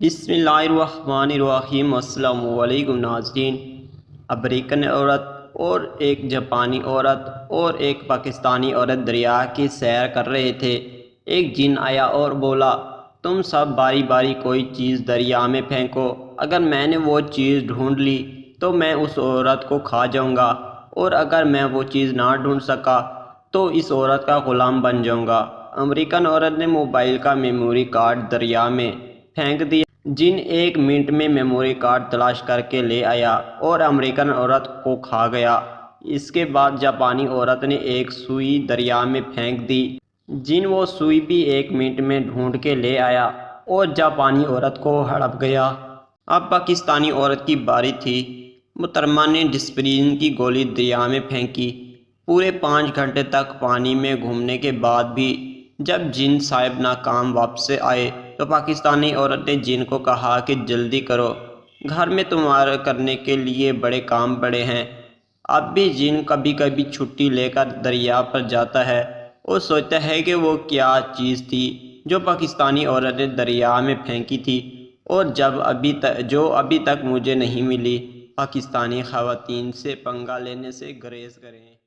بسم اللہ الرحمن الرحیم۔ السلام علیکم ناظرین۔ امریکن عورت اور ایک جاپانی عورت اور ایک پاکستانی عورت دریا کی سیر کر رہے تھے۔ ایک جن آیا اور بولا، تم سب باری باری کوئی چیز دریا میں پھینکو، اگر میں نے وہ چیز ڈھونڈ لی تو میں اس عورت کو کھا جاؤں گا، اور اگر میں وہ چیز نہ ڈھونڈ سکا تو اس عورت کا غلام بن جاؤں گا۔ امریکن عورت نے موبائل کا میموری کارڈ دریا میں پھینک دیا۔ جن 1 منٹ میں میموری کارڈ تلاش کر کے لے آیا اور امریکن عورت کو کھا گیا۔ اس کے بعد جاپانی عورت نے ایک سوئی دریا میں پھینک دی۔ جن وہ سوئی بھی 1 منٹ میں ڈھونڈ کے لے آیا اور جاپانی عورت کو ہڑپ گیا۔ اب پاکستانی عورت کی باری تھی۔ محترمہ نے ڈسپرین کی گولی دریا میں پھینکی۔ پورے 5 گھنٹے تک پانی میں گھومنے کے بعد بھی جب جن صاحب ناکام واپس آئے تو پاکستانی عورت نے جن کو کہا کہ جلدی کرو، گھر میں تمہارے کرنے کے لیے بڑے کام پڑے ہیں۔ اب بھی جن کبھی کبھی چھٹی لے کر دریا پر جاتا ہے اور سوچتا ہے کہ وہ کیا چیز تھی جو پاکستانی عورت نے دریا میں پھینکی تھی اور جو ابھی تک مجھے نہیں ملی۔ پاکستانی خواتین سے پنگا لینے سے گریز کریں۔